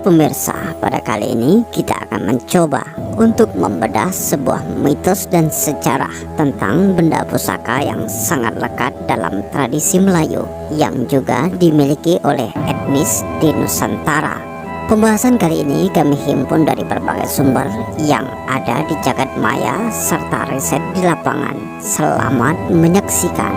pemirsa, pada kali ini kita akan mencoba untuk membedah sebuah mitos dan sejarah tentang benda pusaka yang sangat lekat dalam tradisi Melayu yang juga dimiliki oleh etnis di Nusantara. Pembahasan kali ini kami himpun dari berbagai sumber yang ada di jagat maya serta riset di lapangan. Selamat menyaksikan.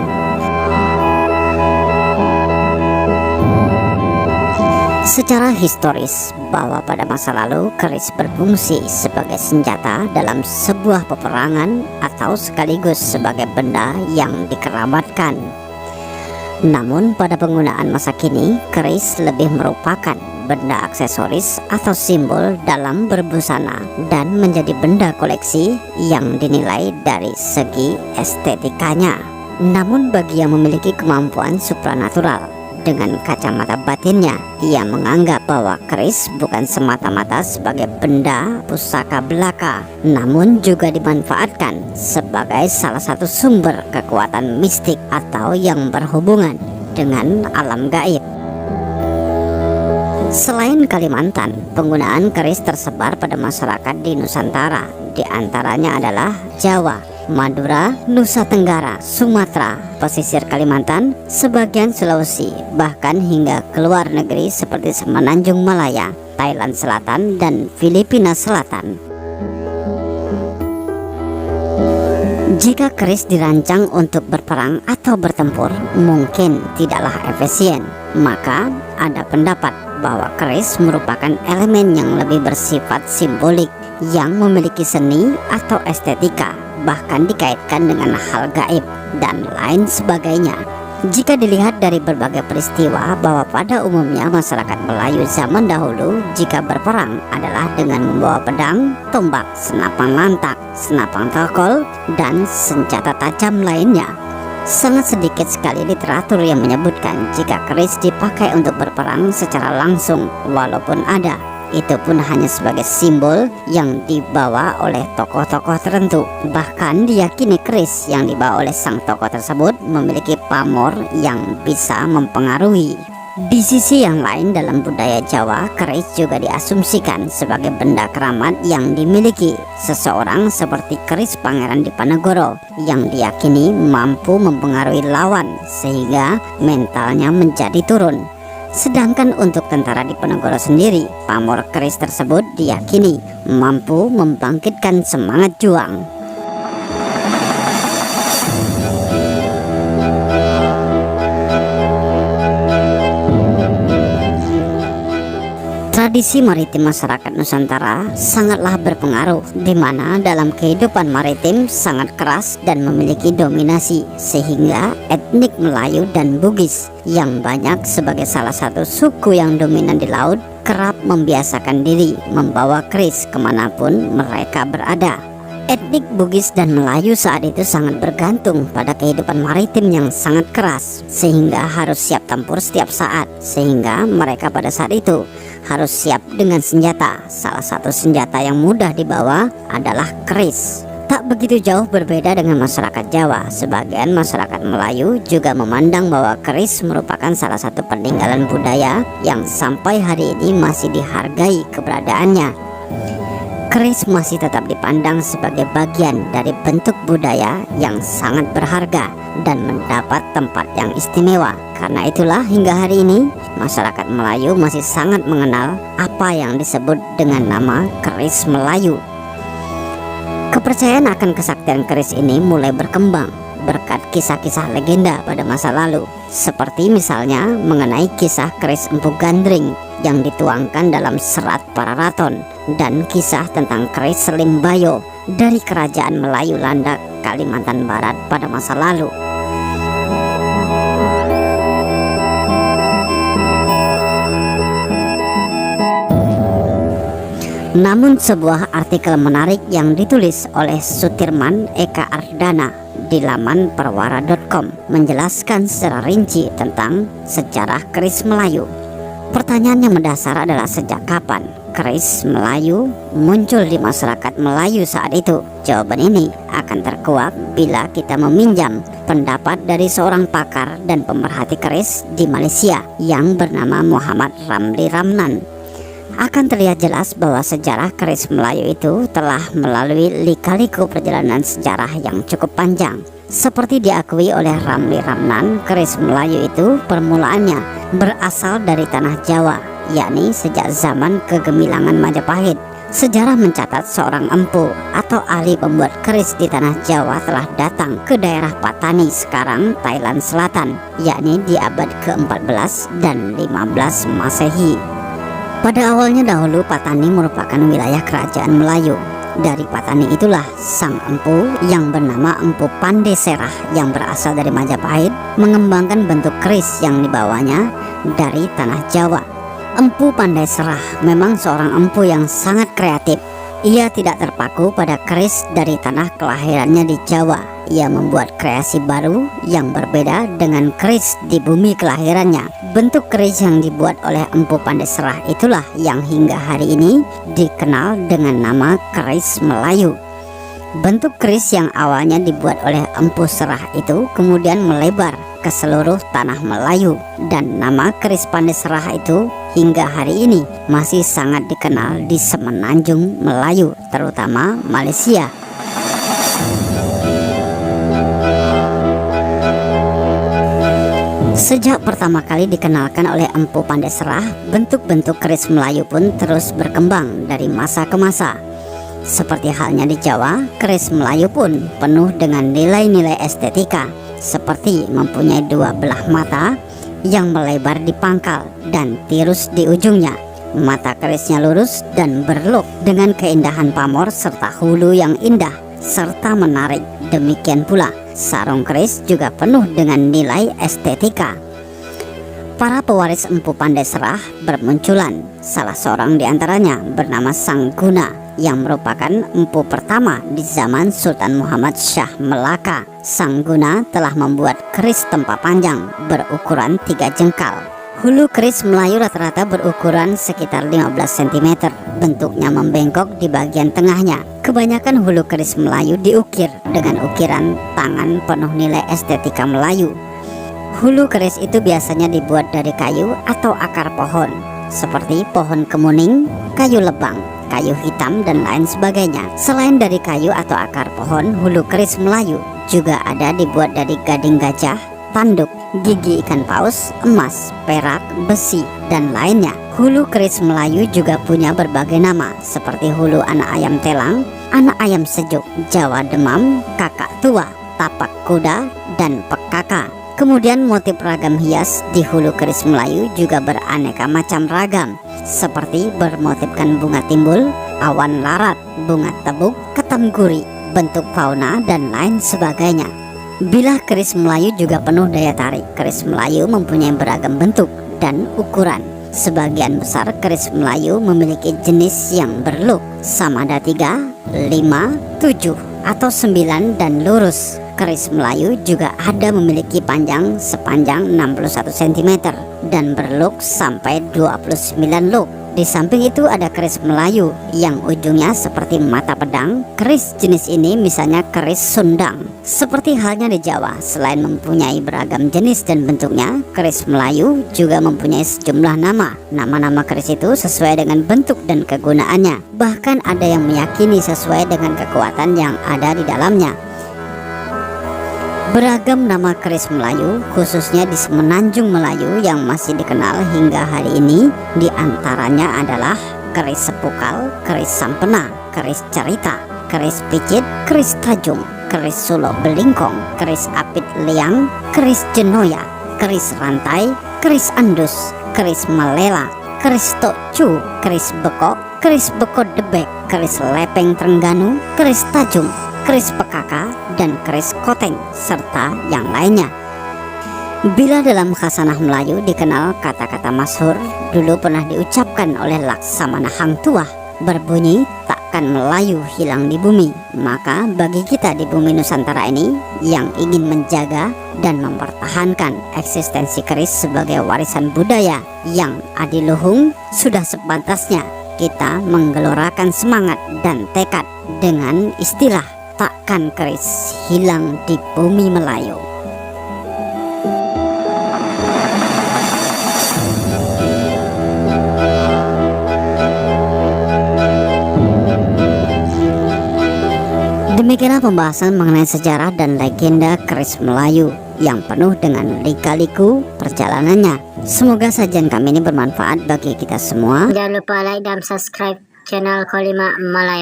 Secara historis, bahwa pada masa lalu keris berfungsi sebagai senjata dalam sebuah peperangan atau sekaligus sebagai benda yang dikeramatkan. Namun pada penggunaan masa kini, keris lebih merupakan benda aksesoris atau simbol dalam berbusana dan menjadi benda koleksi yang dinilai dari segi estetikanya. Namun bagi yang memiliki kemampuan supranatural, dengan kacamata batinnya, ia menganggap bahwa keris bukan semata-mata sebagai benda pusaka belaka, namun juga dimanfaatkan sebagai salah satu sumber kekuatan mistik atau yang berhubungan dengan alam gaib. Selain Kalimantan, penggunaan keris tersebar pada masyarakat di Nusantara, di antaranya adalah Jawa, Madura, Nusa Tenggara, Sumatera, pesisir Kalimantan, sebagian Sulawesi, bahkan hingga ke luar negeri seperti Semenanjung Malaya, Thailand Selatan, dan Filipina Selatan. Jika keris dirancang untuk berperang atau bertempur, mungkin tidaklah efisien, maka ada pendapat bahwa keris merupakan elemen yang lebih bersifat simbolik, yang memiliki seni atau estetika, bahkan dikaitkan dengan hal gaib dan lain sebagainya. Jika dilihat dari berbagai peristiwa bahwa pada umumnya masyarakat Melayu zaman dahulu jika berperang adalah dengan membawa pedang, tombak, senapang lantak, senapang tokol, dan senjata tajam lainnya. Sangat sedikit sekali literatur yang menyebutkan jika keris dipakai untuk berperang secara langsung, walaupun ada, itu pun hanya sebagai simbol yang dibawa oleh tokoh-tokoh tertentu. Bahkan diyakini keris yang dibawa oleh sang tokoh tersebut memiliki pamor yang bisa mempengaruhi. Di sisi yang lain, dalam budaya Jawa, keris juga diasumsikan sebagai benda keramat yang dimiliki seseorang, seperti keris Pangeran Dipanegoro yang diyakini mampu mempengaruhi lawan sehingga mentalnya menjadi turun. Sedangkan untuk tentara Diponegoro sendiri, pamor keris tersebut diyakini mampu membangkitkan semangat juang. Tradisi maritim masyarakat Nusantara sangatlah berpengaruh, di mana dalam kehidupan maritim sangat keras dan memiliki dominasi, sehingga etnik Melayu dan Bugis yang banyak sebagai salah satu suku yang dominan di laut kerap membiasakan diri membawa keris kemanapun mereka berada. Etnik Bugis dan Melayu saat itu sangat bergantung pada kehidupan maritim yang sangat keras, sehingga harus siap tempur setiap saat, sehingga mereka pada saat itu harus siap dengan senjata. Salah satu senjata yang mudah dibawa adalah keris. Tak begitu jauh berbeda dengan masyarakat Jawa, sebagian masyarakat Melayu juga memandang bahwa keris merupakan salah satu peninggalan budaya yang sampai hari ini masih dihargai keberadaannya. Keris masih tetap dipandang sebagai bagian dari bentuk budaya yang sangat berharga dan mendapat tempat yang istimewa. Karena itulah hingga hari ini masyarakat Melayu masih sangat mengenal apa yang disebut dengan nama keris Melayu. Kepercayaan akan kesaktian keris ini mulai berkembang berkat kisah-kisah legenda pada masa lalu, seperti misalnya mengenai kisah keris Empu Gandring yang dituangkan dalam serat para raton, dan kisah tentang keris Selim Bayo dari kerajaan Melayu Landak, Kalimantan Barat pada masa lalu. Namun sebuah artikel menarik yang ditulis oleh Sutirman Eka Ardana di laman perwara.com menjelaskan secara rinci tentang sejarah keris Melayu. Pertanyaan yang mendasar adalah sejak kapan keris Melayu muncul di masyarakat Melayu saat itu? Jawaban ini akan terkuak bila kita meminjam pendapat dari seorang pakar dan pemerhati keris di Malaysia yang bernama Muhammad Ramli Ramnan. akan terlihat jelas bahwa sejarah keris Melayu itu telah melalui lika-liku perjalanan sejarah yang cukup panjang. Seperti diakui oleh Ramli Ramlan, keris Melayu itu permulaannya berasal dari tanah Jawa, yakni sejak zaman kegemilangan Majapahit. Sejarah mencatat seorang empu atau ahli pembuat keris di tanah Jawa telah datang ke daerah Patani, sekarang Thailand Selatan, yakni di abad ke-14 dan 15 Masehi. Pada awalnya dahulu Patani merupakan wilayah kerajaan Melayu. Dari Patani itulah sang empu yang bernama Empu Pandai Serah yang berasal dari Majapahit mengembangkan bentuk keris yang dibawanya dari tanah Jawa. Empu Pandai Serah memang seorang empu yang sangat kreatif. Ia tidak terpaku pada keris dari tanah kelahirannya di Jawa. Ia membuat kreasi baru yang berbeda dengan keris di bumi kelahirannya. Bentuk keris yang dibuat oleh Empu Pandai Serah itulah yang hingga hari ini dikenal dengan nama keris Melayu. Bentuk keris yang awalnya dibuat oleh Empu Serah itu kemudian melebar ke seluruh tanah Melayu, dan nama keris Pandai Serah itu hingga hari ini masih sangat dikenal di semenanjung Melayu, terutama Malaysia. Sejak pertama kali dikenalkan oleh Empu Pandai Serah, bentuk-bentuk keris Melayu pun terus berkembang dari masa ke masa. Seperti halnya di Jawa, keris Melayu pun penuh dengan nilai-nilai estetika, seperti mempunyai dua belah mata yang melebar di pangkal dan tirus di ujungnya. Mata kerisnya lurus dan berlok dengan keindahan pamor serta hulu yang indah serta menarik. Demikian pula sarung keris juga penuh dengan nilai estetika. Para pewaris Empu Pandai Serah bermunculan. Salah seorang di antaranya bernama Sang Guna yang merupakan empu pertama di zaman Sultan Muhammad Shah Melaka. Sang Guna telah membuat keris tempa panjang berukuran 3 jengkal. Hulu keris Melayu rata-rata berukuran sekitar 15 cm. Bentuknya membengkok di bagian tengahnya. Kebanyakan hulu keris Melayu diukir dengan ukiran tangan penuh nilai estetika Melayu. Hulu keris itu biasanya dibuat dari kayu atau akar pohon, seperti pohon kemuning, kayu lebang, kayu hitam, dan lain sebagainya. Selain dari kayu atau akar pohon, hulu keris Melayu juga ada dibuat dari gading gajah, tanduk, gigi ikan paus, emas, perak, besi, dan lainnya. Hulu keris Melayu juga punya berbagai nama, seperti hulu anak ayam telang, anak ayam sejuk, Jawa demam, kakak tua, tapak kuda, dan pekaka. Kemudian motif ragam hias di hulu keris Melayu juga beraneka macam ragam, seperti bermotifkan bunga timbul, awan larat, bunga tebuk, ketam guri, bentuk fauna, dan lain sebagainya. Bilah keris Melayu juga penuh daya tarik. Keris Melayu mempunyai beragam bentuk dan ukuran. Sebagian besar keris Melayu memiliki jenis yang berlook samada 3, 5, 7, atau 9 dan lurus. Keris Melayu juga ada memiliki panjang sepanjang 61 cm dan berlook sampai 29 look. Di samping itu ada keris Melayu yang ujungnya seperti mata pedang. Keris jenis ini misalnya keris Sundang. Seperti halnya di Jawa, selain mempunyai beragam jenis dan bentuknya, keris Melayu juga mempunyai sejumlah nama. Nama-nama keris itu sesuai dengan bentuk dan kegunaannya. Bahkan ada yang meyakini sesuai dengan kekuatan yang ada di dalamnya. Beragam nama keris Melayu, khususnya di semenanjung Melayu yang masih dikenal hingga hari ini, diantaranya adalah keris Sepukal, keris Sampena, keris Cerita, keris Picit, keris Tajung, keris Sulo Belingkong, keris Apit Liang, keris Jenoya, keris Rantai, keris Andus, keris Malela, keris Tokcu, keris Bekok, keris Beko Debek, keris Lepeng Trengganu, keris Tajung, keris Pekaka, dan keris Koteng, serta yang lainnya. Bila dalam khasanah Melayu dikenal kata-kata masyhur dulu pernah diucapkan oleh Laksamana Hang Tuah, berbunyi takkan Melayu hilang di bumi. Maka bagi kita di bumi Nusantara ini yang ingin menjaga dan mempertahankan eksistensi keris sebagai warisan budaya yang adiluhung, sudah sepantasnya kita menggelorakan semangat dan tekad dengan istilah takkan keris hilang di bumi Melayu. pembahasan mengenai sejarah dan legenda keris Melayu yang penuh dengan lika-liku perjalanannya. Semoga sajian kami ini bermanfaat bagi kita semua. Jangan lupa like dan subscribe channel Kolima Malaya.